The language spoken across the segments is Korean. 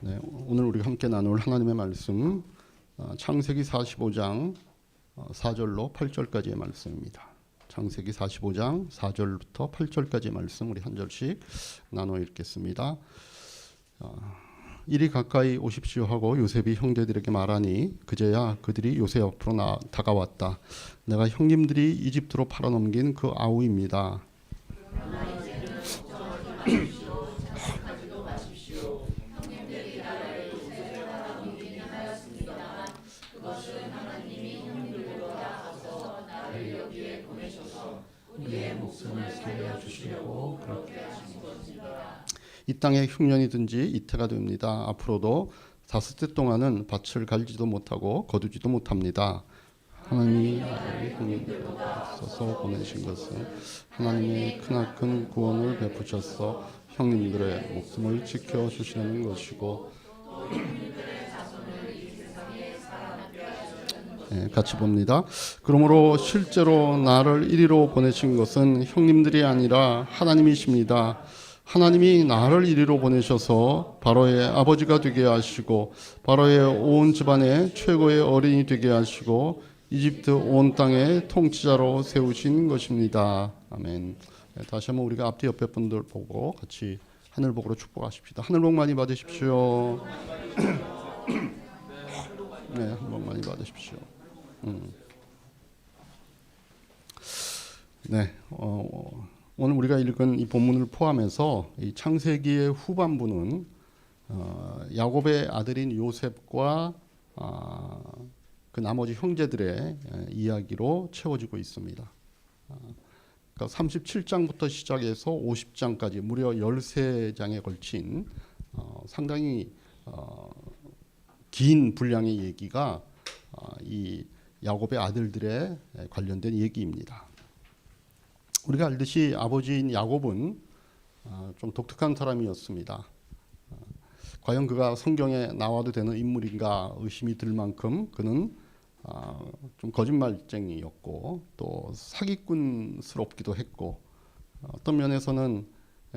네, 오늘 우리가 함께 나눌 하나님의 말씀 창세기 45장 4절로 8절까지의 말씀입니다. 창세기 45장 4절부터 8절까지의 말씀 우리 한 절씩 나눠 읽겠습니다. 이리 가까이 오십시오 하고 요셉이 형제들에게 말하니 그제야 그들이 요셉 앞으로 다가왔다. 내가 형님들이 이집트로 팔아넘긴 그 아우입니다. 이 땅에 흉년이든지 이태가 됩니다. 앞으로도 5대 동안은 밭을 갈지도 못하고 거두지도 못합니다. 하나님이 나를 형님들보다 앞서서 보내신 것은 하나님의 크나큰 구원을 베푸셔서 형님들의 목숨을 지켜주시는 것이고, 네, 같이 봅니다. 그러므로 실제로 나를 이리로 보내신 것은 형님들이 아니라 하나님이십니다. 하나님이 나를 이리로 보내셔서 바로의 아버지가 되게 하시고 바로의 온 집안의 최고의 어린이 되게 하시고 이집트 온 땅의 통치자로 세우신 것입니다. 아멘. 네, 다시 한번 우리가 앞뒤 옆에 분들 보고 같이 하늘복으로 축복하십시다. 하늘복 많이 받으십시오. 네, 하늘복 많이 받으십시오. 네, 오늘 우리가 읽은 이 본문을 포함해서 이 창세기의 후반부는 야곱의 아들인 요셉과 그 나머지 형제들의 이야기로 채워지고 있습니다. 그러니까 37장부터 시작해서 50장까지 무려 13장에 걸친 상당히 긴 분량의 얘기가 이 야곱의 아들들에 관련된 얘기입니다. 우리가 알듯이 아버지인 야곱은 좀 독특한 사람이었습니다. 과연 그가 성경에 나와도 되는 인물인가 의심이 들 만큼 그는 좀 거짓말쟁이였고 또 사기꾼스럽기도 했고, 어떤 면에서는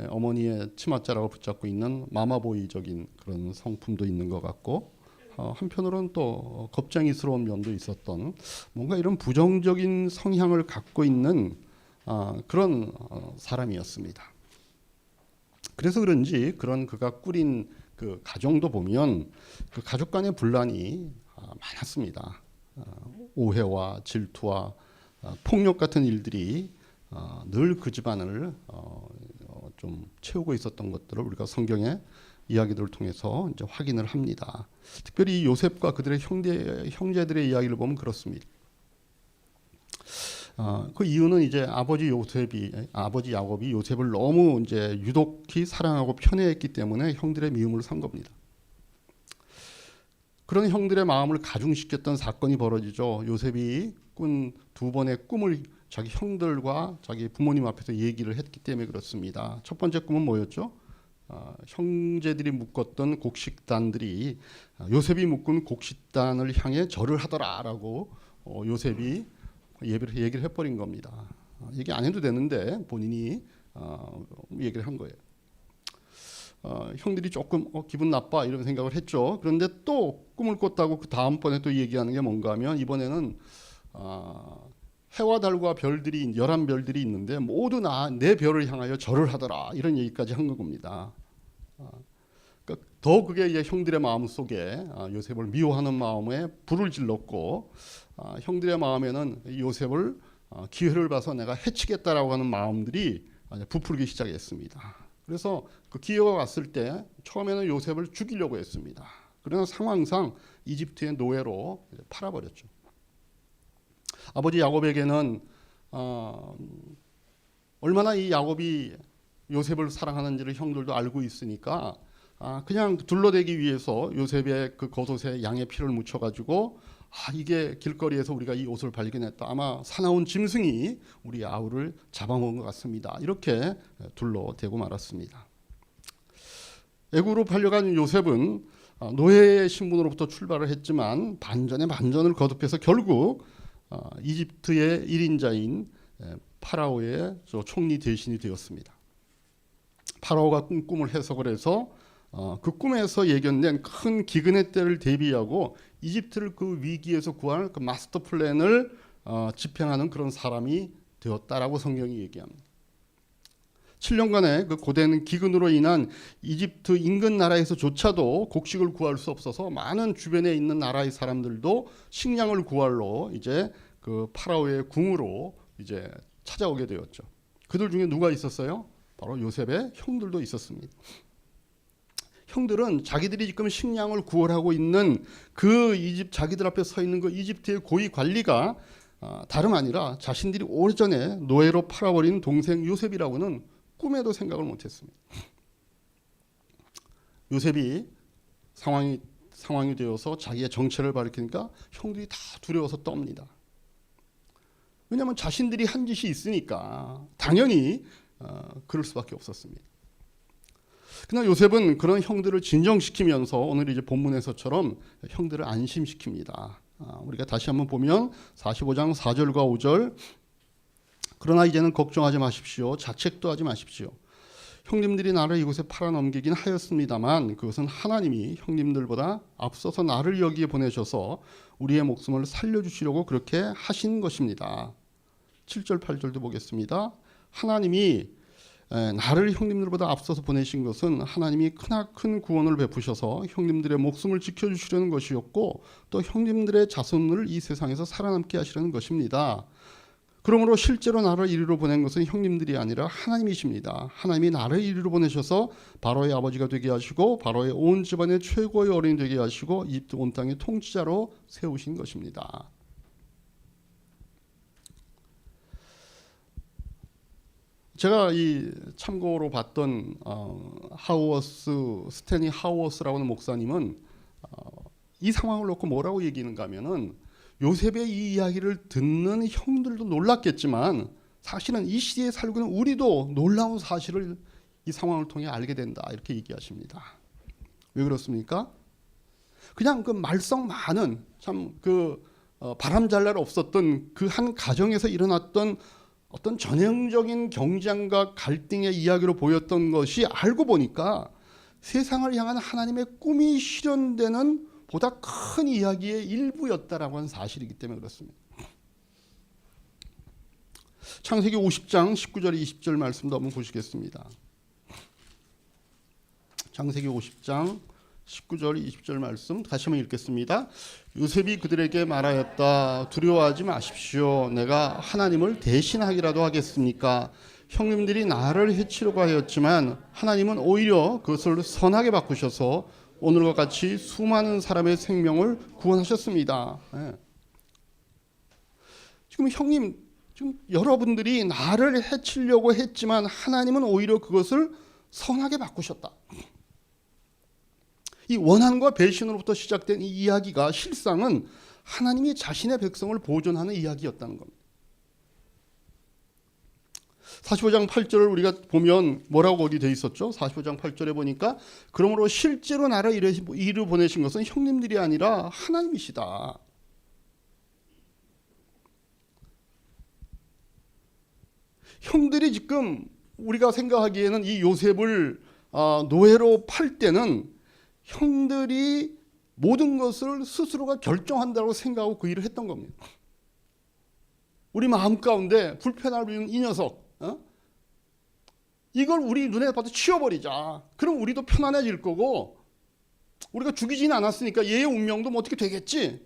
어머니의 치맛자락을 붙잡고 있는 마마보이적인 그런 성품도 있는 것 같고, 한편으로는 또 겁쟁이스러운 면도 있었던 뭔가 이런 부정적인 성향을 갖고 있는 그런 사람이었습니다. 그래서 그런지 그런 그가 꾸린 그 가정도 보면 그 가족 간의 분란이 많았습니다. 오해와 질투와 폭력 같은 일들이 늘 그 집안을 좀 채우고 있었던 것들을 우리가 성경의 이야기들을 통해서 이제 확인을 합니다. 특별히 요셉과 그들의 형제들의 이야기를 보면 그렇습니다. 그 이유는 이제 아버지 야곱이 요셉을 너무 이제 유독히 사랑하고 편애했기 때문에 형들의 미움을 산 겁니다. 그런 형들의 마음을 가중시켰던 사건이 벌어지죠. 요셉이 꾼 2번의 꿈을 자기 형들과 자기 부모님 앞에서 얘기를 했기 때문에 그렇습니다. 첫 번째 꿈은 뭐였죠? 형제들이 묶었던 곡식단들이 요셉이 묶은 곡식단을 향해 절을 하더라라고 요셉이 얘기를 해버린 겁니다. 얘기 안 해도 되는데 본인이 얘기를 한 거예요. 형들이 조금 기분 나빠 이런 생각을 했죠. 그런데 또 꿈을 꿨다고 그 다음번에 또 얘기하는 게 뭔가 하면 이번에는 해와 달과 별들이 11별들이 있는데 모두 내 별을 향하여 절을 하더라 이런 얘기까지 한 겁니다. 그러니까 더 그게 이제 형들의 마음 속에 요셉을 미워하는 마음에 불을 질렀고, 형들의 마음에는 요셉을 기회를 봐서 내가 해치겠다라고 하는 마음들이 부풀기 시작했습니다. 그래서 그 기회가 왔을 때 처음에는 요셉을 죽이려고 했습니다. 그러나 상황상 이집트의 노예로 팔아버렸죠. 아버지 야곱에게는 얼마나 이 야곱이 요셉을 사랑하는지를 형들도 알고 있으니까 그냥 둘러대기 위해서 요셉의 그 겉옷에 양의 피를 묻혀가지고 이게 길거리에서 우리가 이 옷을 발견했다. 아마 사나운 짐승이 우리 아우를 잡아먹은 것 같습니다. 이렇게 둘러대고 말았습니다. 애굽으로 팔려간 요셉은 노예의 신분으로부터 출발을 했지만 반전에 반전을 거듭해서 결국 이집트의 1인자인 파라오의 총리 대신이 되었습니다. 파라오가 꿈을 해석을 해서 그 꿈에서 예견된 큰 기근의 때를 대비하고 이집트를 그 위기에서 구할 그 마스터 플랜을 집행하는 그런 사람이 되었다라고 성경이 얘기합니다. 7년간의 그 고된 기근으로 인한 이집트 인근 나라에서조차도 곡식을 구할 수 없어서 많은 주변에 있는 나라의 사람들도 식량을 구하러 이제 그 파라오의 궁으로 이제 찾아오게 되었죠. 그들 중에 누가 있었어요? 바로 요셉의 형들도 있었습니다. 형들은 자기들이 지금 식량을 구걸하고 있는 그 자기들 앞에 서 있는 그 이집트의 고위 관리가 다름 아니라 자신들이 오래전에 노예로 팔아버린 동생 요셉이라고는 꿈에도 생각을 못했습니다. 요셉이 상황이 되어서 자기의 정체를 밝히니까 형들이 다 두려워서 떱니다. 왜냐하면 자신들이 한 짓이 있으니까 당연히 그럴 수밖에 없었습니다. 그러나 요셉은 그런 형들을 진정시키면서 오늘 이제 본문에서처럼 형들을 안심시킵니다. 우리가 다시 한번 보면 45장 4절과 5절, 그러나 이제는 걱정하지 마십시오. 자책도 하지 마십시오. 형님들이 나를 이곳에 팔아넘기긴 하였습니다만 그것은 하나님이 형님들보다 앞서서 나를 여기에 보내셔서 우리의 목숨을 살려주시려고 그렇게 하신 것입니다. 7절 8절도 보겠습니다. 하나님이 나를 형님들보다 앞서서 보내신 것은 하나님이 크나큰 구원을 베푸셔서 형님들의 목숨을 지켜주시려는 것이었고 또 형님들의 자손을 이 세상에서 살아남게 하시려는 것입니다. 그러므로 실제로 나를 이리로 보낸 것은 형님들이 아니라 하나님이십니다. 하나님이 나를 이리로 보내셔서 바로의 아버지가 되게 하시고 바로의 온 집안의 최고의 어린이 되게 하시고 이집트 온 땅의 통치자로 세우신 것입니다. 제가 이 참고로 봤던 스테니 하우어스라고 하는 목사님은 이 상황을 놓고 뭐라고 얘기하는가 하면은 요셉의 이 이야기를 듣는 형들도 놀랐겠지만 사실은 이 시대에 살고 있는 우리도 놀라운 사실을 이 상황을 통해 알게 된다 이렇게 얘기하십니다. 왜 그렇습니까? 그냥 그 말썽 많은 참 그 바람잘날 없었던 그 한 가정에서 일어났던 어떤 전형적인 경쟁과 갈등의 이야기로 보였던 것이 알고 보니까 세상을 향한 하나님의 꿈이 실현되는 보다 큰 이야기의 일부였다라고 하는 사실이기 때문에 그렇습니다. 창세기 50장 19절 20절 말씀도 한번 보시겠습니다. 창세기 50장 19절 20절 말씀 다시 한번 읽겠습니다. 요셉이 그들에게 말하였다. 두려워하지 마십시오. 내가 하나님을 대신하기라도 하겠습니까? 형님들이 나를 해치려고 하였지만 하나님은 오히려 그것을 선하게 바꾸셔서 오늘과 같이 수많은 사람의 생명을 구원하셨습니다. 지금 형님, 지금 여러분들이 나를 해치려고 했지만 하나님은 오히려 그것을 선하게 바꾸셨다. 이 원한과 배신으로부터 시작된 이 이야기가 실상은 하나님이 자신의 백성을 보존하는 이야기였다는 겁니다. 45장 8절을 우리가 보면 뭐라고 거기 돼 있었죠? 45장 8절에 보니까 그러므로 실제로 나를 이리로 보내신 것은 형님들이 아니라 하나님이시다. 형들이 지금 우리가 생각하기에는 이 요셉을 노예로 팔 때는 형들이 모든 것을 스스로가 결정한다고 생각하고 그 일을 했던 겁니다. 우리 마음 가운데 불편함을 주는 이 녀석, 이걸 우리 눈에 봐도 치워버리자. 그럼 우리도 편안해질 거고 우리가 죽이지는 않았으니까 얘의 운명도 뭐 어떻게 되겠지.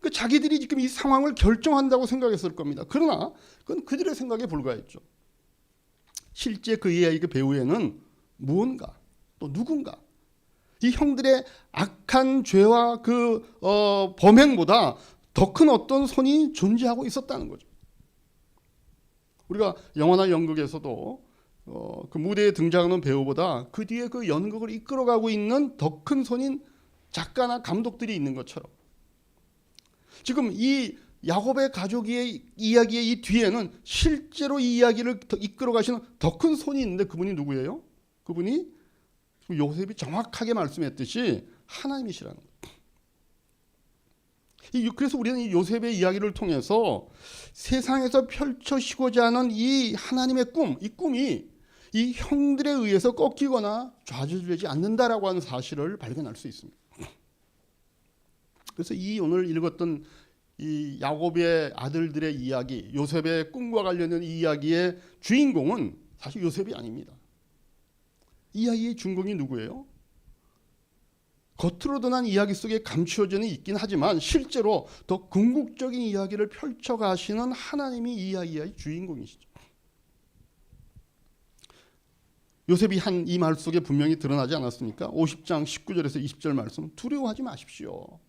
그 자기들이 지금 이 상황을 결정한다고 생각했을 겁니다. 그러나 그건 그들의 생각에 불과했죠. 실제 그 이야기 배후에는 무언가 또 누군가 이 형들의 악한 죄와 그 범행보다 더 큰 어떤 손이 존재하고 있었다는 거죠. 우리가 영화나 연극에서도 그 무대에 등장하는 배우보다 그 뒤에 그 연극을 이끌어가고 있는 더 큰 손인 작가나 감독들이 있는 것처럼 지금 이 야곱의 가족의 이야기의 이 뒤에는 실제로 이 이야기를 이끌어가시는 더 큰 손이 있는데 그분이 누구예요? 그분이 요셉이 정확하게 말씀했듯이 하나님이시라는 거예요. 그래서 우리는 이 요셉의 이야기를 통해서 세상에서 펼쳐지고자 하는 이 하나님의 꿈, 이 꿈이 이 형들에 의해서 꺾이거나 좌절되지 않는다라고 하는 사실을 발견할 수 있습니다. 그래서 이 오늘 읽었던 이 야곱의 아들들의 이야기, 요셉의 꿈과 관련된 이 이야기의 주인공은 사실 요셉이 아닙니다. 이 이야기의 주인공이 누구예요? 겉으로 드러난 이야기 속에 감추어져는 있긴 하지만 실제로 더 궁극적인 이야기를 펼쳐가시는 하나님이 이 이야기의 주인공이시죠. 요셉이 한 이 말 속에 분명히 드러나지 않았습니까? 50장 19절에서 20절 말씀, 두려워하지 마십시오.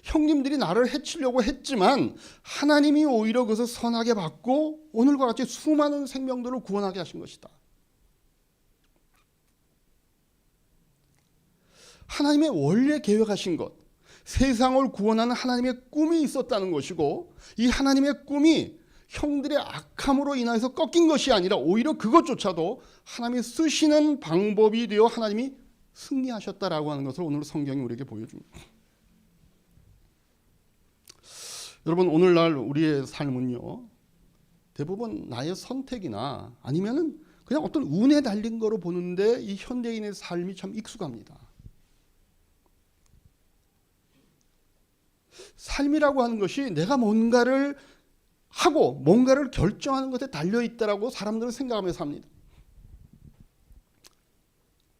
형님들이 나를 해치려고 했지만 하나님이 오히려 그것을 선하게 받고 오늘과 같이 수많은 생명들을 구원하게 하신 것이다. 하나님의 원래 계획하신 것, 세상을 구원하는 하나님의 꿈이 있었다는 것이고, 이 하나님의 꿈이 형들의 악함으로 인해서 꺾인 것이 아니라 오히려 그것조차도 하나님이 쓰시는 방법이 되어 하나님이 승리하셨다라고 하는 것을 오늘 성경이 우리에게 보여줍니다. 여러분, 오늘날 우리의 삶은요, 대부분 나의 선택이나 아니면은 그냥 어떤 운에 달린 거로 보는데 이 현대인의 삶이 참 익숙합니다. 삶이라고 하는 것이 내가 뭔가를 하고 뭔가를 결정하는 것에 달려있다라고 사람들은 생각하며 삽니다.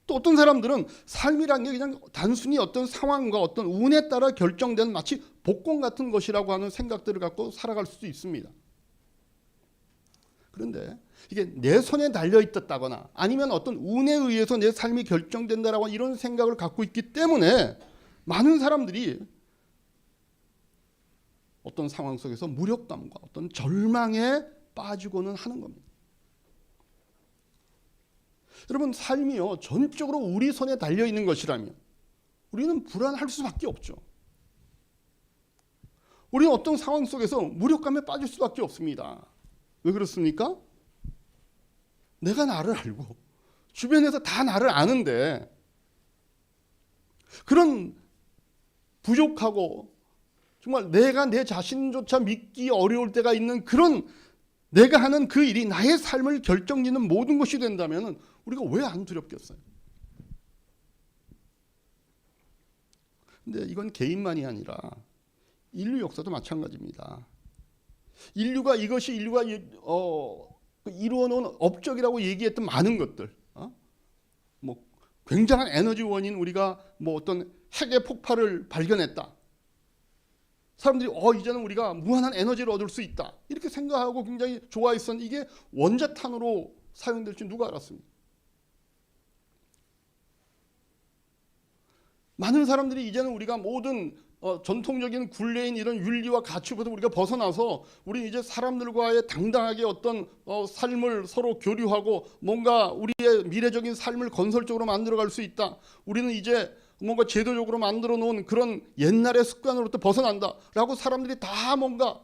또 어떤 사람들은 삶이란 게 그냥 단순히 어떤 상황과 어떤 운에 따라 결정된 마치 복권 같은 것이라고 하는 생각들을 갖고 살아갈 수도 있습니다. 그런데 이게 내 손에 달려있다거나 아니면 어떤 운에 의해서 내 삶이 결정된다라고 이런 생각을 갖고 있기 때문에 많은 사람들이 어떤 상황 속에서 무력감과 어떤 절망에 빠지고는 하는 겁니다. 여러분, 삶이요, 전적으로 우리 손에 달려있는 것이라면 우리는 불안할 수밖에 없죠. 우리는 어떤 상황 속에서 무력감에 빠질 수밖에 없습니다. 왜 그렇습니까? 내가 나를 알고 주변에서 다 나를 아는데 그런 부족하고 정말 내가 내 자신조차 믿기 어려울 때가 있는 그런 내가 하는 그 일이 나의 삶을 결정짓는 모든 것이 된다면 우리가 왜 안 두렵겠어요? 근데 이건 개인만이 아니라 인류 역사도 마찬가지입니다. 인류가 이루어놓은 업적이라고 얘기했던 많은 것들, 뭐 굉장한 에너지원인 우리가 뭐 어떤 핵의 폭발을 발견했다. 사람들이 이제는 우리가 무한한 에너지를 얻을 수 있다. 이렇게 생각하고 굉장히 좋아했었는데 이게 원자탄으로 사용될 줄 누가 알았습니까? 많은 사람들이 이제는 우리가 모든 전통적인 굴레인 이런 윤리와 가치부터 우리가 벗어나서 우리 이제 사람들과의 당당하게 어떤 삶을 서로 교류하고 뭔가 우리의 미래적인 삶을 건설적으로 만들어갈 수 있다. 우리는 이제 뭔가 제도적으로 만들어 놓은 그런 옛날의 습관으로부터 벗어난다라고 사람들이 다 뭔가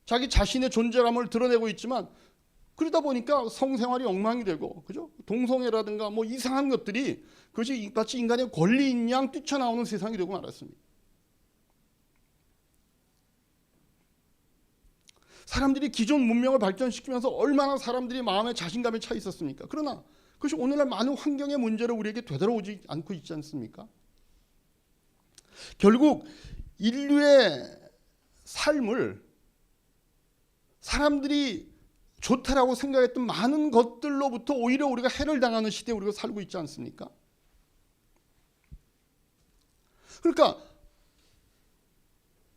자기 자신의 존재감을 드러내고 있지만 그러다 보니까 성생활이 엉망이 되고, 그죠? 동성애라든가 뭐 이상한 것들이 그것이 마치 인간의 권리인 양 뛰쳐나오는 세상이 되고 말았습니다. 사람들이 기존 문명을 발전시키면서 얼마나 사람들이 마음에 자신감에 차 있었습니까? 그러나 그것이 오늘날 많은 환경의 문제로 우리에게 되돌아오지 않고 있지 않습니까? 결국 인류의 삶을 사람들이 좋다라고 생각했던 많은 것들로부터 오히려 우리가 해를 당하는 시대에 우리가 살고 있지 않습니까? 그러니까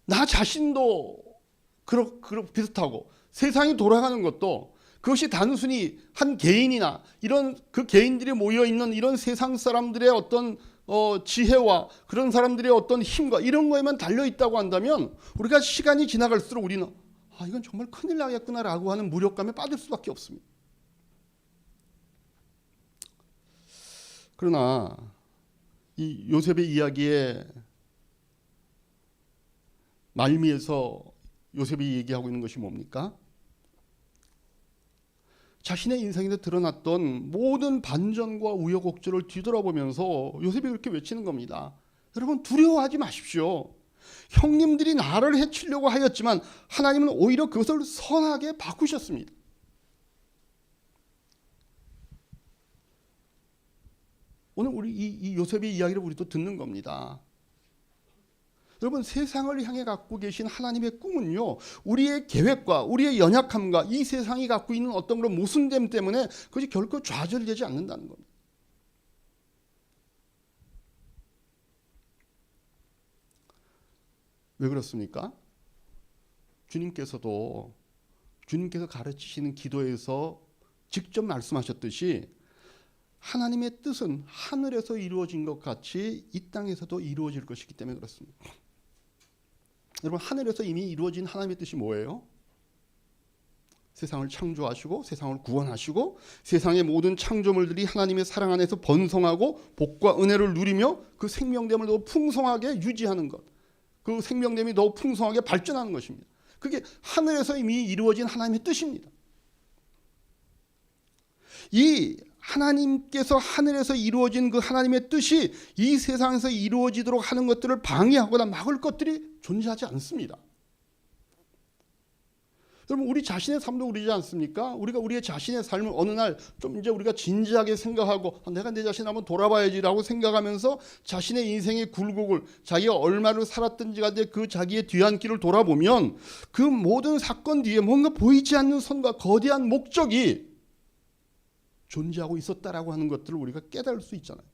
나 자신도 비슷하고 세상이 돌아가는 것도 그것이 단순히 한 개인이나 이런 그 개인들이 모여있는 이런 세상 사람들의 어떤 지혜와 그런 사람들의 어떤 힘과 이런 거에만 달려있다고 한다면 우리가 시간이 지나갈수록 우리는 이건 정말 큰일 나겠구나라고 하는 무력감에 빠질 수밖에 없습니다. 그러나 이 요셉의 이야기의 말미에서 요셉이 얘기하고 있는 것이 뭡니까? 자신의 인생에 드러났던 모든 반전과 우여곡절을 뒤돌아보면서 요셉이 그렇게 외치는 겁니다. 여러분, 두려워하지 마십시오. 형님들이 나를 해치려고 하였지만 하나님은 오히려 그것을 선하게 바꾸셨습니다. 오늘 우리 이 요셉의 이야기를 우리도 듣는 겁니다. 여러분, 세상을 향해 갖고 계신 하나님의 꿈은요, 우리의 계획과 우리의 연약함과 이 세상이 갖고 있는 어떤 그런 모순됨 때문에 그것이 결코 좌절되지 않는다는 겁니다. 왜 그렇습니까? 주님께서 가르치시는 기도에서 직접 말씀하셨듯이 하나님의 뜻은 하늘에서 이루어진 것 같이 이 땅에서도 이루어질 것이기 때문에 그렇습니다. 여러분, 하늘에서 이미 이루어진 하나님의 뜻이 뭐예요? 세상을 창조하시고 세상을 구원하시고 세상의 모든 창조물들이 하나님의 사랑 안에서 번성하고 복과 은혜를 누리며 그 생명됨을 더 풍성하게 유지하는 것, 그 생명됨이 더 풍성하게 발전하는 것입니다. 그게 하늘에서 이미 이루어진 하나님의 뜻입니다. 이 하나님께서 하늘에서 이루어진 그 하나님의 뜻이 이 세상에서 이루어지도록 하는 것들을 방해하거나 막을 것들이 존재하지 않습니다. 여러분, 우리 자신의 삶도 그러지 않습니까? 우리가 우리의 자신의 삶을 어느 날 좀 이제 우리가 진지하게 생각하고 내가 내 자신 한번 돌아봐야지라고 생각하면서 자신의 인생의 굴곡을, 자기가 얼마를 살았든지 간에 그 자기의 뒤안길을 돌아보면 그 모든 사건 뒤에 뭔가 보이지 않는 선과 거대한 목적이 존재하고 있었다라고 하는 것들을 우리가 깨달을 수 있잖아요.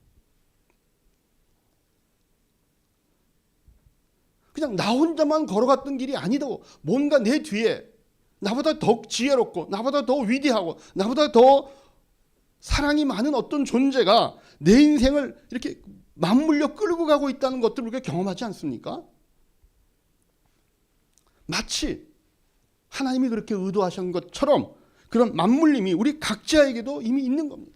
그냥 나 혼자만 걸어갔던 길이 아니다. 뭔가 내 뒤에 나보다 더 지혜롭고 나보다 더 위대하고 나보다 더 사랑이 많은 어떤 존재가 내 인생을 이렇게 맞물려 끌고 가고 있다는 것들을 우리가 경험하지 않습니까? 마치 하나님이 그렇게 의도하신 것처럼 그런 맞물림이 우리 각자에게도 이미 있는 겁니다.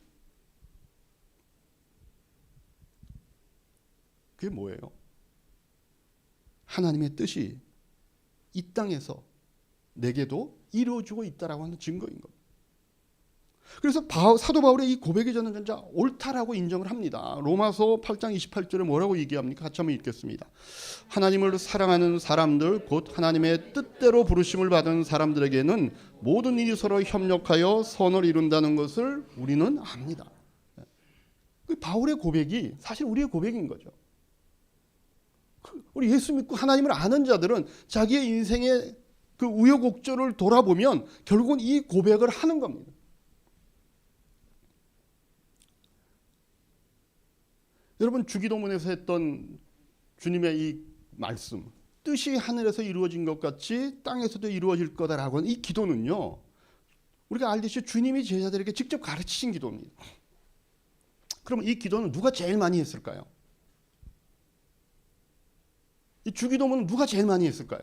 그게 뭐예요? 하나님의 뜻이 이 땅에서 내게도 이루어지고 있다라고 하는 증거인 겁니다. 그래서 사도 바울의 이 고백이 저는 진짜 옳다라고 인정을 합니다. 로마서 8장 28절에 뭐라고 얘기합니까? 같이 한번 읽겠습니다. 하나님을 사랑하는 사람들 곧 하나님의 뜻대로 부르심을 받은 사람들에게는 모든 일이 서로 협력하여 선을 이룬다는 것을 우리는 압니다. 그 바울의 고백이 사실 우리의 고백인 거죠. 우리 예수 믿고 하나님을 아는 자들은 자기의 인생의 그 우여곡절을 돌아보면 결국은 이 고백을 하는 겁니다. 여러분, 주기도문에서 했던 주님의 이 말씀, 뜻이 하늘에서 이루어진 것 같이 땅에서도 이루어질 거다라고 하는 이 기도는요, 우리가 알듯이 주님이 제자들에게 직접 가르치신 기도입니다. 그럼 이 기도는 누가 제일 많이 했을까요? 이 주기도문은 누가 제일 많이 했을까요?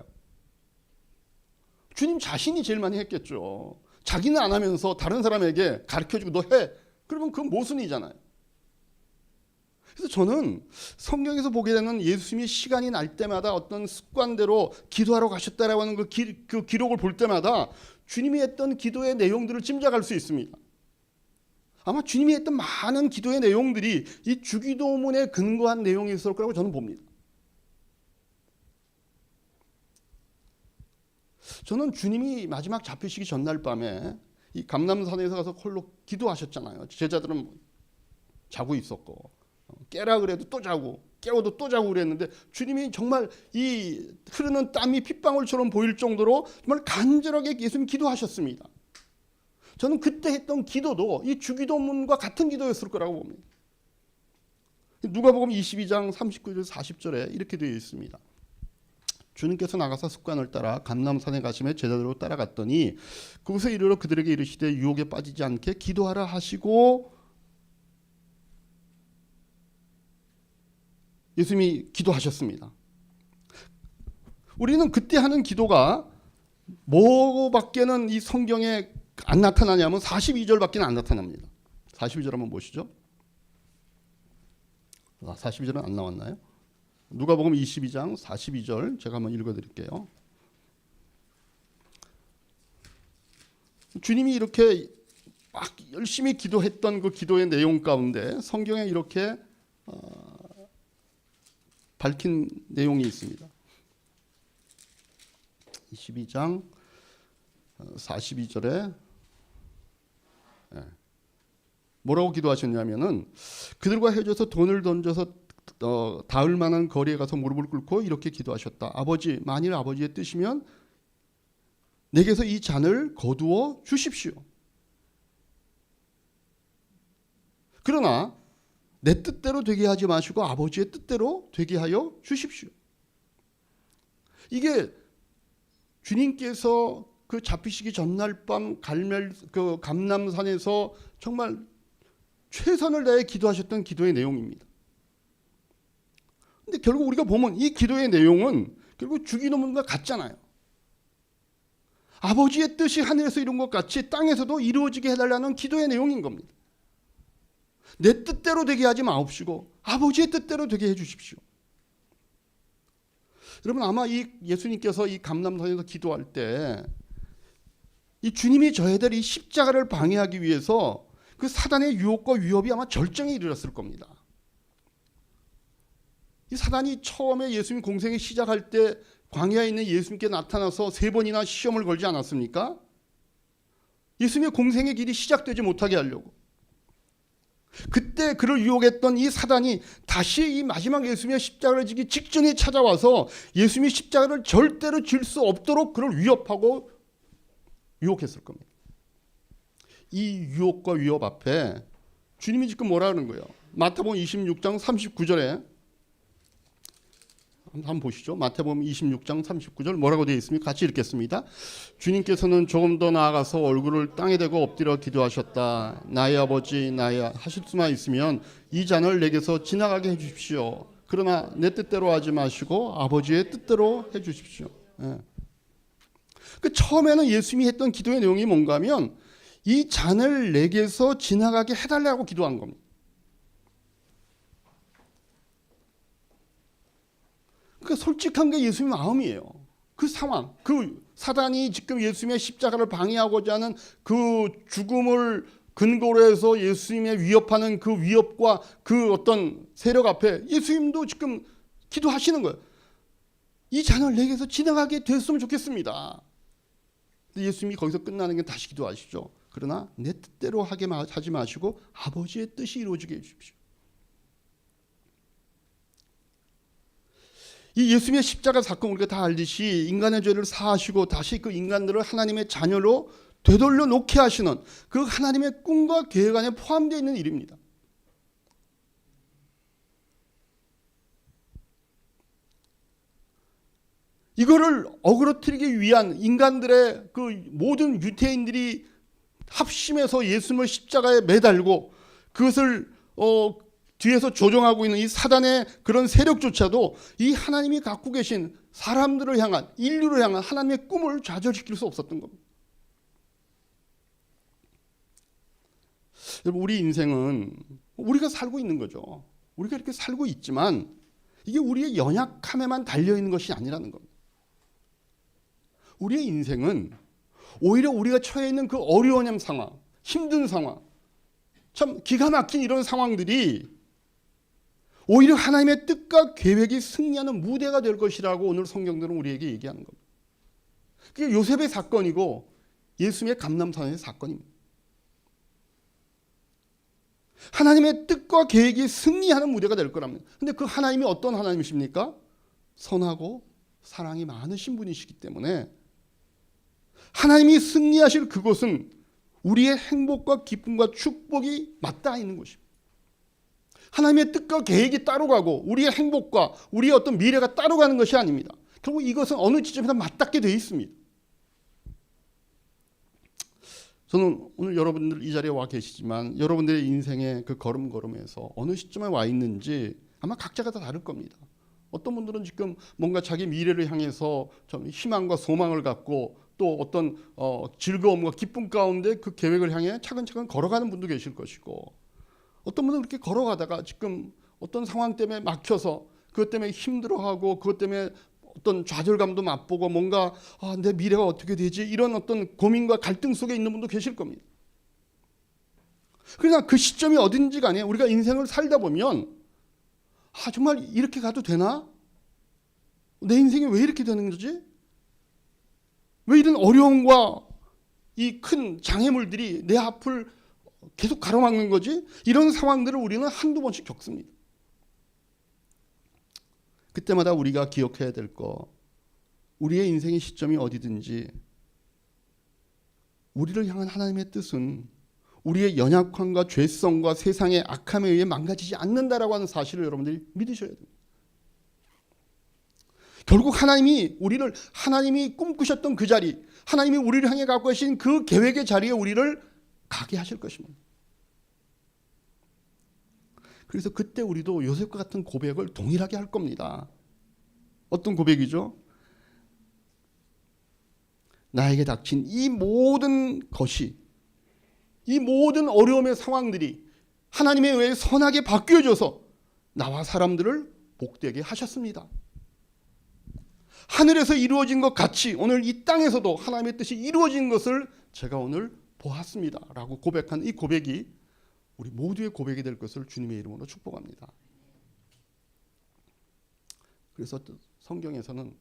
주님 자신이 제일 많이 했겠죠. 자기는 안 하면서 다른 사람에게 가르쳐주고 너 해. 그러면 그건 모순이잖아요. 그래서 저는 성경에서 보게 되는 예수님이 시간이 날 때마다 어떤 습관대로 기도하러 가셨다라고 하는 그 기록을 볼 때마다 주님이 했던 기도의 내용들을 짐작할 수 있습니다. 아마 주님이 했던 많은 기도의 내용들이 이 주기도문에 근거한 내용이 있을 거라고 저는 봅니다. 저는 주님이 마지막 잡히시기 전날 밤에 이 감람산에서 가서 홀로 기도하셨잖아요. 제자들은 자고 있었고 깨라 그래도 또 자고 깨워도 또 자고 그랬는데 주님이 정말 이 흐르는 땀이 핏방울처럼 보일 정도로 정말 간절하게 예수님 기도하셨습니다. 저는 그때 했던 기도도 이 주기도문과 같은 기도였을 거라고 봅니다. 누가복음 22장 39절 40절에 이렇게 되어 있습니다. 주님께서 나가서 습관을 따라 감람산에 가시며 제자들로 따라갔더니 그곳에 이르러 그들에게 이르시되 유혹에 빠지지 않게 기도하라 하시고 예수님이 기도하셨습니다. 우리는 그때 하는 기도가 뭐밖에는 이 성경에 안 나타나냐면 42절밖에 안 나타납니다. 42절 한번 보시죠. 42절은 안 나왔나요? 누가복음 22장 42절 제가 한번 읽어드릴게요. 주님이 이렇게 막 열심히 기도했던 그 기도의 내용 가운데 성경에 이렇게 밝힌 내용이 있습니다. 22장 42절에 뭐라고 기도하셨냐면은 그들과 헤어져서 돈을 던져서 닿을 만한 거리에 가서 무릎을 꿇고 이렇게 기도하셨다. 아버지, 만일 아버지의 뜻이면 내게서 이 잔을 거두어 주십시오. 그러나 내 뜻대로 되게 하지 마시고 아버지의 뜻대로 되게 하여 주십시오. 이게 주님께서 그 잡히시기 전날 밤 감람산에서 정말 최선을 다해 기도하셨던 기도의 내용입니다. 근데 결국 우리가 보면 이 기도의 내용은 결국 죽이는 것과 같잖아요. 아버지의 뜻이 하늘에서 이룬 것 같이 땅에서도 이루어지게 해달라는 기도의 내용인 겁니다. 내 뜻대로 되게 하지 마옵시고 아버지의 뜻대로 되게 해주십시오. 여러분, 아마 이 예수님께서 이 감람산에서 기도할 때 이 주님이 져야 될 이 십자가를 방해하기 위해서 그 사단의 유혹과 위협이 아마 절정에 이르렀을 겁니다. 이 사단이 처음에 예수님 공생이 시작할 때 광야에 있는 예수님께 나타나서 3번이나 시험을 걸지 않았습니까? 예수님의 공생의 길이 시작되지 못하게 하려고. 그때 그를 유혹했던 이 사단이 다시 이 마지막 예수님의 십자가를 지기 직전에 찾아와서 예수님의 십자가를 절대로 질 수 없도록 그를 위협하고 유혹했을 겁니다. 이 유혹과 위협 앞에 주님이 지금 뭐라 하는 거예요? 마태복음 26장 39절에 한번 보시죠. 마태복음 26장 39절 뭐라고 되어 있습니까? 같이 읽겠습니다. 주님께서는 조금 더 나아가서 얼굴을 땅에 대고 엎드려 기도하셨다. 나의 아버지, 나의 하실 수만 있으면 이 잔을 내게서 지나가게 해주십시오. 그러나 내 뜻대로 하지 마시고 아버지의 뜻대로 해주십시오. 그 처음에는 예수님이 했던 기도의 내용이 뭔가 하면 이 잔을 내게서 지나가게 해달라고 기도한 겁니다. 그러니까 솔직한 게 예수님의 마음이에요. 그 상황, 그 사단이 지금 예수님의 십자가를 방해하고자 하는 그 죽음을 근거로 해서 예수님의 위협하는 그 위협과 그 어떤 세력 앞에 예수님도 지금 기도하시는 거예요. 이 잔을 내게서 지나가게 됐으면 좋겠습니다. 근데 예수님이 거기서 끝나는 게 다시 기도하시죠. 그러나 내 뜻대로 하지 마시고 아버지의 뜻이 이루어지게 해주십시오. 이 예수님의 십자가 사건 우리가 다 알듯이 인간의 죄를 사하시고 다시 그 인간들을 하나님의 자녀로 되돌려 놓게 하시는 그 하나님의 꿈과 계획 안에 포함되어 있는 일입니다. 이거를 어그러뜨리기 위한 인간들의 그 모든 유태인들이 합심해서 예수님을 십자가에 매달고 그것을 뒤에서 조종하고 있는 이 사단의 그런 세력조차도 이 하나님이 갖고 계신 사람들을 향한, 인류를 향한 하나님의 꿈을 좌절시킬 수 없었던 겁니다. 여러분, 우리 인생은 우리가 살고 있는 거죠. 우리가 이렇게 살고 있지만 이게 우리의 연약함에만 달려있는 것이 아니라는 겁니다. 우리의 인생은 오히려 우리가 처해 있는 그 어려운 상황, 힘든 상황, 참 기가 막힌 이런 상황들이 오히려 하나님의 뜻과 계획이 승리하는 무대가 될 것이라고 오늘 성경들은 우리에게 얘기하는 겁니다. 그게 요셉의 사건이고 예수님의 감람산의 사건입니다. 하나님의 뜻과 계획이 승리하는 무대가 될 거랍니다. 근데 그 하나님이 어떤 하나님이십니까? 선하고 사랑이 많으신 분이시기 때문에 하나님이 승리하실 그곳은 우리의 행복과 기쁨과 축복이 맞닿아 있는 곳입니다. 하나님의 뜻과 계획이 따로 가고 우리의 행복과 우리의 어떤 미래가 따로 가는 것이 아닙니다. 결국 이것은 어느 지점에서 맞닿게 되어 있습니다. 저는 오늘 여러분들 이 자리에 와 계시지만 여러분들의 인생의 그 걸음걸음에서 어느 시점에 와 있는지 아마 각자가 다 다를 겁니다. 어떤 분들은 지금 뭔가 자기 미래를 향해서 좀 희망과 소망을 갖고 또 어떤 즐거움과 기쁨 가운데 그 계획을 향해 차근차근 걸어가는 분도 계실 것이고 어떤 분은 그렇게 걸어가다가 지금 어떤 상황 때문에 막혀서 그것 때문에 힘들어하고 그것 때문에 어떤 좌절감도 맛보고 뭔가 내 미래가 어떻게 되지 이런 어떤 고민과 갈등 속에 있는 분도 계실 겁니다. 그러나 그 시점이 어딘지 간에 우리가 인생을 살다 보면 정말 이렇게 가도 되나? 내 인생이 왜 이렇게 되는 거지? 왜 이런 어려움과 이 큰 장애물들이 내 앞을 계속 가로막는 거지? 이런 상황들을 우리는 한두 번씩 겪습니다. 그때마다 우리가 기억해야 될 거, 우리의 인생의 시점이 어디든지 우리를 향한 하나님의 뜻은 우리의 연약함과 죄성과 세상의 악함에 의해 망가지지 않는다라고 하는 사실을 여러분들이 믿으셔야 됩니다. 결국 하나님이 꿈꾸셨던 그 자리, 하나님이 우리를 향해 갖고 계신 그 계획의 자리에 우리를 가게 하실 것입니다. 그래서 그때 우리도 요셉과 같은 고백을 동일하게 할 겁니다. 어떤 고백이죠? 나에게 닥친 이 모든 것이, 이 모든 어려움의 상황들이 하나님에 의해 선하게 바뀌어져서 나와 사람들을 복되게 하셨습니다. 하늘에서 이루어진 것 같이 오늘 이 땅에서도 하나님의 뜻이 이루어진 것을 제가 오늘 보았습니다 라고 고백한 이 고백이 우리 모두의 고백이 될 것을 주님의 이름으로 축복합니다. 그래서 성경에서는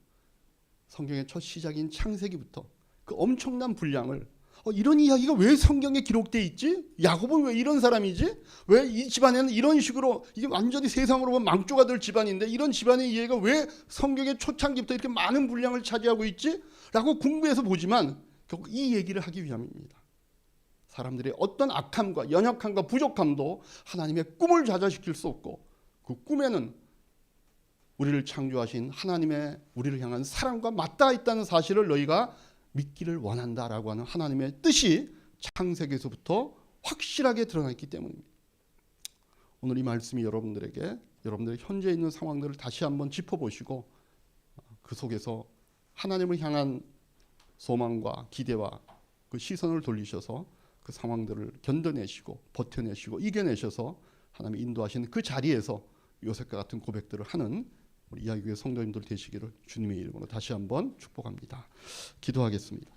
성경의 첫 시작인 창세기부터 그 엄청난 분량을 이런 이야기가 왜 성경에 기록되어 있지? 야곱은 왜 이런 사람이지? 왜 이 집안에는 이런 식으로, 이게 완전히 세상으로 보면 망조가 될 집안인데 이런 집안의 이야기가 왜 성경의 초창기부터 이렇게 많은 분량을 차지하고 있지? 라고 궁금해서 보지만 결국 이 얘기를 하기 위함입니다. 사람들의 어떤 악함과 연약함과 부족함도 하나님의 꿈을 좌절시킬 수 없고 그 꿈에는 우리를 창조하신 하나님의 우리를 향한 사랑과 맞닿아 있다는 사실을 너희가 믿기를 원한다라고 하는 하나님의 뜻이 창세기에서부터 확실하게 드러나 있기 때문입니다. 오늘 이 말씀이 여러분들에게 여러분들의 현재 있는 상황들을 다시 한번 짚어보시고 그 속에서 하나님을 향한 소망과 기대와 그 시선을 돌리셔서 그 상황들을 견뎌내시고 버텨내시고 이겨내셔서 하나님의 인도하시는 그 자리에서 요셉과 같은 고백들을 하는 우리 이야기교회 성도님들 되시기를 주님의 이름으로 다시 한번 축복합니다. 기도하겠습니다.